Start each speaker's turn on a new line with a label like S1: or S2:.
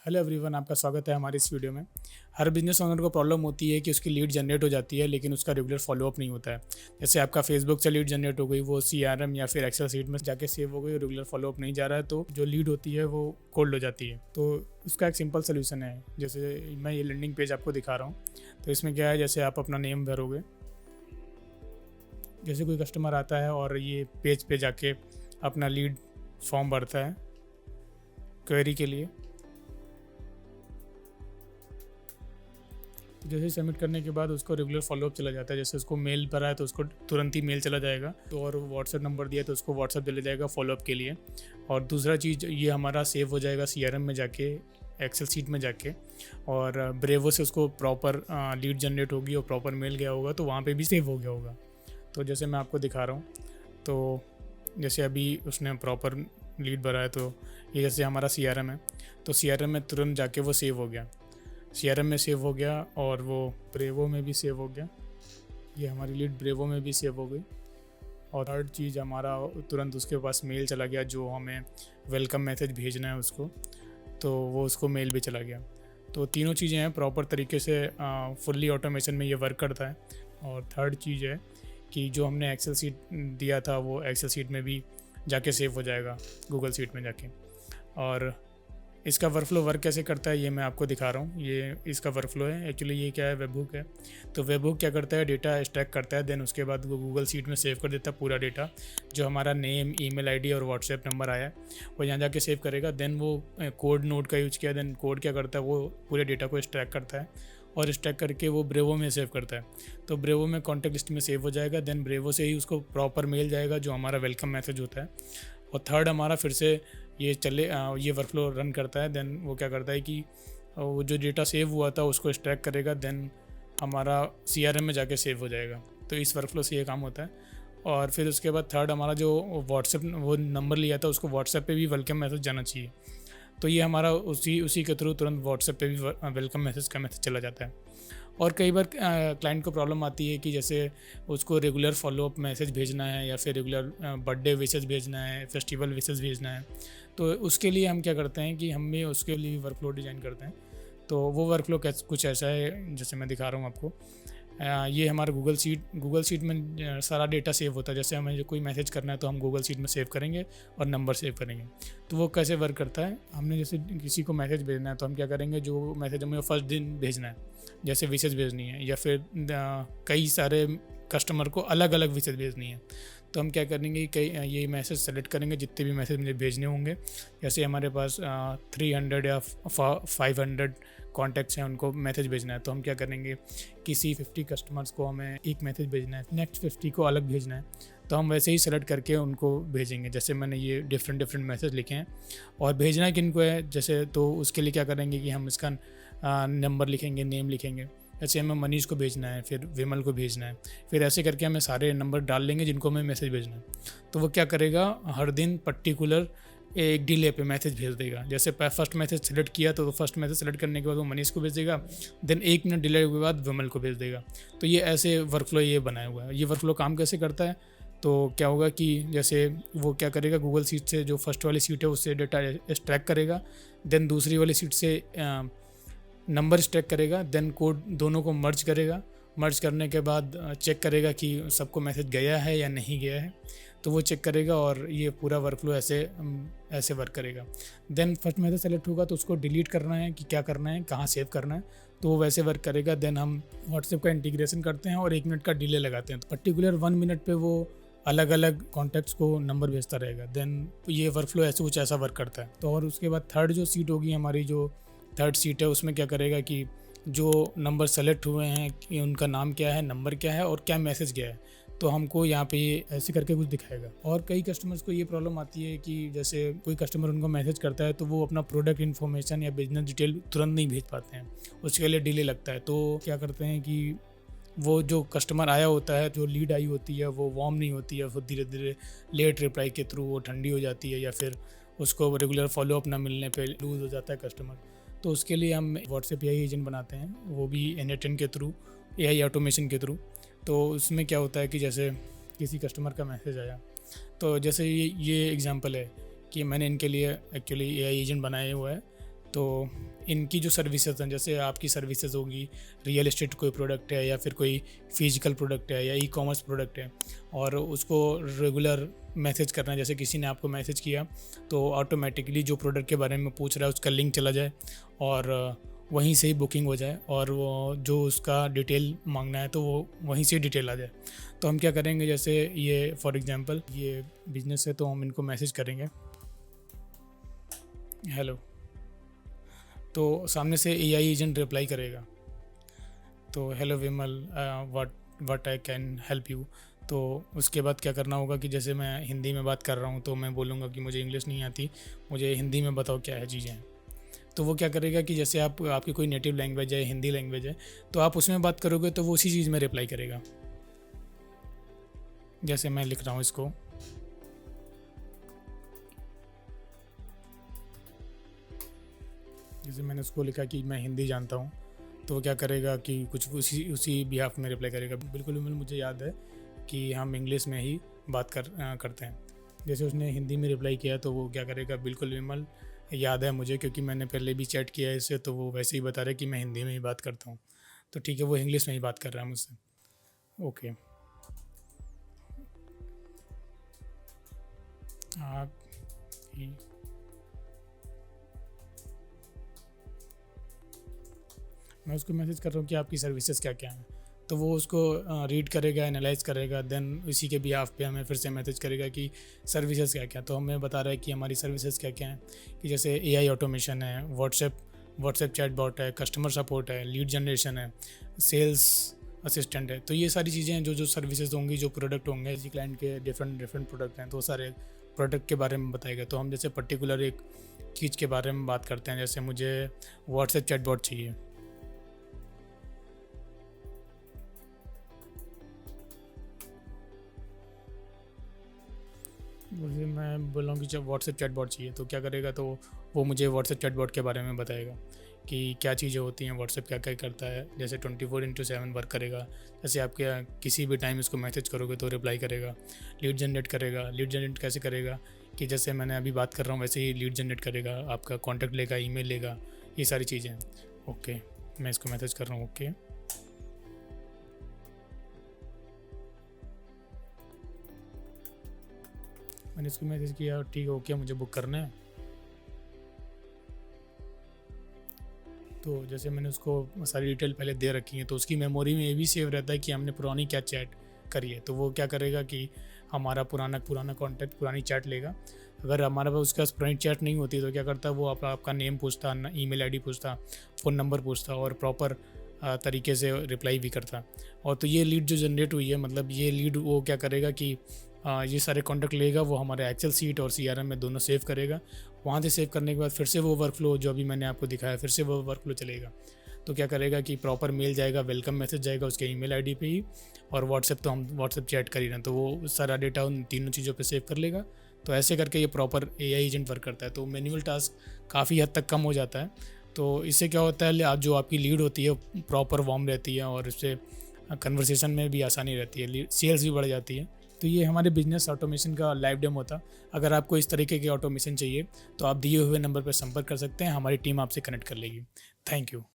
S1: Hello everyone, आपका स्वागत है हमारे इस वीडियो में। हर बिजनेस ओनर को प्रॉब्लम होती है कि उसकी लीड जनरेट हो जाती है लेकिन उसका रेगुलर फॉलोअप नहीं होता है। जैसे आपका फेसबुक से लीड जनरेट हो गई, वो सीआरएम या फिर एक्सेल शीट में जाके सेव हो गई और रेगुलर फॉलोअप नहीं जा रहा है, तो जो लीड होती है वो कोल्ड हो जाती है। तो उसका एक सिंपल सोल्यूशन है। जैसे मैं ये लैंडिंग पेज आपको दिखा रहा हूँ, तो इसमें क्या है, जैसे आप अपना नेम भरोगे। जैसे कोई कस्टमर आता है और ये पेज पे जाके अपना लीड फॉर्म भरता है क्वेरी के लिए। जैसे सबमिट करने के बाद उसको रेगुलर फॉलोअप चला जाता है। जैसे उसको मेल भरा है तो उसको तुरंत ही मेल चला जाएगा, तो और व्हाट्सएप नंबर दिया तो उसको व्हाट्सएप चला जाएगा फॉलोअप के लिए। और दूसरा चीज़, ये हमारा सेव हो जाएगा सीआरएम में जाके, एक्सेल सीट में जाके, और ब्रेवो से उसको प्रॉपर लीड जनरेट होगी और प्रॉपर मेल गया होगा तो वहाँ पे भी सेव हो गया होगा। तो जैसे मैं आपको दिखा रहा हूँ, तो जैसे अभी उसने प्रॉपर लीड भरा है, तो ये जैसे हमारा सीआरएम है, तो सीआरएम में तुरंत जाके वो सेव हो गया, सीआरएम में सेव हो गया और वो ब्रेवो में भी सेव हो गया। ये हमारी लीड ब्रेवो में भी सेव हो गई। और थर्ड चीज़, हमारा तुरंत उसके पास मेल चला गया, जो हमें वेलकम मैसेज भेजना है उसको, तो वो उसको मेल भी चला गया। तो तीनों चीज़ें हैं, प्रॉपर तरीके से फुल्ली ऑटोमेशन में ये वर्क करता है। और थर्ड चीज़ है कि जो हमने एक्सेल सीट दिया था वो एक्सेल सीट में भी जाके सेव हो जाएगा, गूगल सीट में जाके। और इसका वर्कफ्लो वर्क कैसे करता है ये मैं आपको दिखा रहा हूँ। ये इसका वर्कफ्लो है। एक्चुअली ये क्या है, वेबहुक है। तो वेबहुक क्या करता है, डेटा एक्सट्रैक्ट करता है, देन उसके बाद वो गूगल सीट में सेव कर देता है पूरा डेटा। जो हमारा नेम, ईमेल आईडी और व्हाट्सएप नंबर आया है वो यहाँ जाके सेव करेगा। देन वो कोड नोड का यूज किया, देन कोड क्या करता है, वो पूरे डेटा को एक्सट्रैक्ट करता है और एक्सट्रैक्ट करके वो ब्रेवो में सेव करता है। तो ब्रेवो में कॉन्टैक्ट लिस्ट में सेव हो जाएगा। देन ब्रेवो से ही उसको प्रॉपर मेल जाएगा जो हमारा वेलकम मैसेज होता है। और थर्ड, हमारा फिर से ये वर्कफ्लो रन करता है। देन वो क्या करता है कि वो जो डेटा सेव हुआ था उसको एक्सट्रैक्ट करेगा, देन हमारा सीआरएम में जाके सेव हो जाएगा। तो इस वर्कफ्लो से ये काम होता है। और फिर उसके बाद थर्ड, हमारा जो व्हाट्सएप वो नंबर लिया था उसको व्हाट्सएप पे भी वेलकम मैसेज जाना चाहिए। तो ये हमारा उसी के थ्रू तुरंत व्हाट्सएप पे भी वेलकम मैसेज का मैसेज चला जाता है। और कई बार क्लाइंट को प्रॉब्लम आती है कि जैसे उसको रेगुलर फॉलोअप मैसेज भेजना है या फिर रेगुलर बर्थडे विशेज भेजना है, फेस्टिवल विशेज भेजना है। तो उसके लिए हम क्या करते हैं कि हम भी उसके लिए वर्कफ्लो डिज़ाइन करते हैं। तो वो वर्कफ्लो कुछ ऐसा है जैसे मैं दिखा रहा हूँ आपको। ये हमारा गूगल शीट में सारा डेटा सेव होता है। जैसे हमें जो कोई मैसेज करना है तो हम गूगल शीट में सेव करेंगे और नंबर सेव करेंगे। तो वो कैसे वर्क करता है, हमने जैसे किसी को मैसेज भेजना है तो हम क्या करेंगे, जो मैसेज हमें फर्स्ट दिन भेजना है, जैसे विशेज भेजनी है या फिर कई सारे कस्टमर को अलग अलग विशेज भेजनी है, तो हम क्या करेंगे, कई ये मैसेज सेलेक्ट करेंगे जितने भी मैसेज मुझे भेजने होंगे। जैसे हमारे पास 300 या 500 कॉन्टैक्ट्स हैं, उनको मैसेज भेजना है, तो हम क्या करेंगे, किसी 50 कस्टमर्स को हमें एक मैसेज भेजना है, नेक्स्ट 50 को अलग भेजना है, तो हम वैसे ही सेलेक्ट करके उनको भेजेंगे। जैसे मैंने ये डिफरेंट मैसेज लिखे हैं और भेजना किन को है, जैसे तो उसके लिए क्या करेंगे कि हम इसका नंबर लिखेंगे, नेम लिखेंगे। जैसे हमें मनीष को भेजना है, फिर विमल को भेजना है, फिर ऐसे करके हमें सारे नंबर डाल लेंगे जिनको हमें मैसेज भेजना है। तो वो क्या करेगा, हर दिन पर्टिकुलर एक डिले पे मैसेज भेज देगा। जैसे फर्स्ट मैसेज सेलेक्ट किया तो फर्स्ट मैसेज सेलेक्ट करने के बाद वो मनीष को भेज देगा, देन 1 मिनट डिले के बाद विमल को भेज देगा। तो ये ऐसे वर्कफ्लो ये बनाया हुआ है। ये वर्कफ्लो काम कैसे करता है, तो क्या होगा कि जैसे वो क्या करेगा, गूगल शीट से जो फर्स्ट वाली सीट है उससे डेटा एक्सट्रैक्ट करेगा, देन दूसरी वाली सीट से नंबर एक्सट्रैक्ट करेगा, देन कोड दोनों को मर्ज करेगा। मर्ज करने के बाद चेक करेगा कि सबको मैसेज गया है या नहीं गया है, तो वो चेक करेगा और ये पूरा वर्कफ्लो ऐसे वर्क करेगा। देन फर्स्ट मैसेज सेलेक्ट होगा तो उसको डिलीट करना है कि क्या करना है, कहाँ सेव करना है, तो वो वैसे वर्क करेगा। देन हम व्हाट्सएप का इंटीग्रेशन करते हैं और 1 मिनट का डिले लगाते हैं, तो पर्टिकुलर 1 मिनट पे वो अलग अलग कॉन्टैक्ट्स को नंबर भेजता रहेगा। देन ये वर्कफ्लो ऐसे कुछ ऐसा वर्क करता है। तो और उसके बाद थर्ड जो सीट होगी हमारी, जो थर्ड सीट है, उसमें क्या करेगा कि जो नंबर सेलेक्ट हुए हैं कि उनका नाम क्या है, नंबर क्या है और क्या मैसेज गया है, तो हमको यहाँ पे ये ऐसे करके कुछ दिखाएगा। और कई कस्टमर्स को ये प्रॉब्लम आती है कि जैसे कोई कस्टमर उनको मैसेज करता है तो वो अपना प्रोडक्ट इन्फॉर्मेशन या बिजनेस डिटेल तुरंत नहीं भेज पाते हैं, उसके लिए डिले लगता है। तो क्या करते हैं कि वो जो कस्टमर आया होता है, जो लीड आई होती है, वो वार्म नहीं होती है, वो धीरे धीरे लेट रिप्लाई के थ्रू वो ठंडी हो जाती है, या फिर उसको रेगुलर फॉलोअप ना मिलने पे लूज़ हो जाता है कस्टमर। तो उसके लिए हम व्हाट्सएप एआई एजेंट बनाते हैं, वो भी N8N के थ्रू, एआई ऑटोमेशन के थ्रू। तो उसमें क्या होता है कि जैसे किसी कस्टमर का मैसेज आया, तो जैसे ये एग्जांपल है कि मैंने इनके लिए एक्चुअली एआई एजेंट बनाया हुआ है। तो इनकी जो सर्विसेज हैं, जैसे आपकी सर्विसेज होगी, रियल एस्टेट कोई प्रोडक्ट है या फिर कोई फिजिकल प्रोडक्ट है या ई कॉमर्स प्रोडक्ट है, और उसको रेगुलर मैसेज करना है। जैसे किसी ने आपको मैसेज किया तो ऑटोमेटिकली जो प्रोडक्ट के बारे में पूछ रहा है उसका लिंक चला जाए और वहीं से ही बुकिंग हो जाए, और वो जो उसका डिटेल मांगना है तो वो वहीं से डिटेल आ जाए। तो हम क्या करेंगे, जैसे ये फॉर एग्जांपल ये बिजनेस है तो हम इनको मैसेज करेंगे हेलो, तो सामने से एआई एजेंट रिप्लाई करेगा, तो hello Vimal, what I can help you. तो उसके बाद क्या करना होगा कि जैसे मैं हिंदी में बात कर रहा हूँ तो मैं बोलूँगा कि मुझे इंग्लिश नहीं आती, मुझे हिंदी में बताओ क्या है चीज़ें। तो वो क्या करेगा कि जैसे आपकी कोई नेटिव लैंग्वेज है, हिंदी लैंग्वेज है, तो आप उसमें बात करोगे तो वो उसी चीज़ में रिप्लाई करेगा। जैसे मैं लिख रहा हूँ इसको, जैसे मैंने उसको लिखा कि मैं हिंदी जानता हूँ, तो वो क्या करेगा कि कुछ उसी उसी बिहाफ में रिप्लाई करेगा। बिल्कुल विमल, मुझे याद है कि हम इंग्लिश में ही बात करते हैं। जैसे उसने हिंदी में रिप्लाई किया तो वो क्या करेगा, बिल्कुल विमल याद है मुझे, क्योंकि मैंने पहले भी चैट किया है इससे, तो वो वैसे ही बता रहा है कि मैं हिंदी में ही बात करता हूँ। तो ठीक है, वो इंग्लिश में ही बात कर रहा है मुझसे। ओके, आप ही मैं उसको मैसेज कर रहा हूँ कि आपकी सर्विसेज क्या क्या हैं, तो वो उसको रीड करेगा, एनालाइज करेगा, देन उसी के बिहाफ पे हमें फिर से मैसेज करेगा कि सर्विसेज क्या क्या। तो हमें बता रहा है कि हमारी सर्विसेज क्या क्या हैं, कि जैसे एआई ऑटोमेशन है, व्हाट्सएप चैटबॉट है, कस्टमर सपोर्ट है, लीड जनरेशन है, सेल्स असिस्टेंट है। तो ये सारी चीज़ें हैं जो जो सर्विसेज होंगी, जो प्रोडक्ट होंगे, इसी क्लाइंट के डिफरेंट डिफरेंट प्रोडक्ट हैं, तो सारे प्रोडक्ट के बारे में बताएगा। तो हम जैसे पर्टिकुलर एक चीज़ के बारे में बात करते हैं, जैसे मुझे व्हाट्सएप चैटबॉट चाहिए, मुझे मैं बोल रहा हूँ कि जब व्हाट्सएप चैटबॉट चाहिए, तो क्या करेगा, तो वो मुझे व्हाट्सएप चैटबॉट के बारे में बताएगा कि क्या चीज़ें होती हैं, व्हाट्सएप क्या क्या करता है। जैसे 24/7 वर्क करेगा, जैसे आपके किसी भी टाइम इसको मैसेज करोगे तो रिप्लाई करेगा। लीड जनरेट करेगा, लीड जनरेट कैसे करेगा कि जैसे मैंने अभी बात कर रहा हूँ वैसे ही लीड जनरेट करेगा, आपका कॉन्टैक्ट लेगा, ईमेल लेगा, ये सारी चीज़ें। ओके, मैं इसको मैसेज कर रहा हूँ। ओके, मैंने इसको मैसेज किया, ठीक है ओके, मुझे बुक करना है। तो जैसे मैंने उसको सारी डिटेल पहले दे रखी है, तो उसकी मेमोरी में ये भी सेव रहता है कि हमने पुरानी क्या चैट करी है। तो वो क्या करेगा कि हमारा पुराना पुराना कॉन्टैक्ट, पुरानी चैट लेगा। अगर हमारे पास उसके पास पुरानी चैट नहीं होती तो क्या करता है, वो आपका नेम पूछता, ईमेल आईडी पूछता, फ़ोन नंबर पूछता, और प्रॉपर तरीके से रिप्लाई भी करता। और तो ये लीड जो जनरेट हुई है, मतलब ये लीड वो क्या करेगा कि ये सारे कॉन्टैक्ट लेगा, वो हमारे एक्सेल सीट और सीआरएम में दोनों सेव करेगा। वहाँ से सेव करने के बाद फिर से वो वर्कफ्लो जो अभी मैंने आपको दिखाया, फिर से वो वर्कफ्लो चलेगा। तो क्या करेगा कि प्रॉपर मेल जाएगा, वेलकम मैसेज जाएगा उसके ईमेल आईडी पे ही, और व्हाट्सएप तो हम व्हाट्सएप चैट कर ही रहे हैं, तो वो सारा डेटा उन तीनों चीज़ों पे सेव कर लेगा। तो ऐसे करके ये प्रॉपर एआई एजेंट वर्क करता है। तो मैनुअल टास्क काफ़ी हद तक कम हो जाता है। तो इससे क्या होता है, आप जो आपकी लीड होती है प्रॉपर वार्म रहती है, और इससे कन्वर्सेशन में भी आसानी रहती है, सेल्स भी बढ़ जाती है। तो ये हमारे बिजनेस ऑटोमेशन का लाइव डेमो था। अगर आपको इस तरीके के ऑटोमेशन चाहिए तो आप दिए हुए नंबर पर संपर्क कर सकते हैं, हमारी टीम आपसे कनेक्ट कर लेगी। Thank you.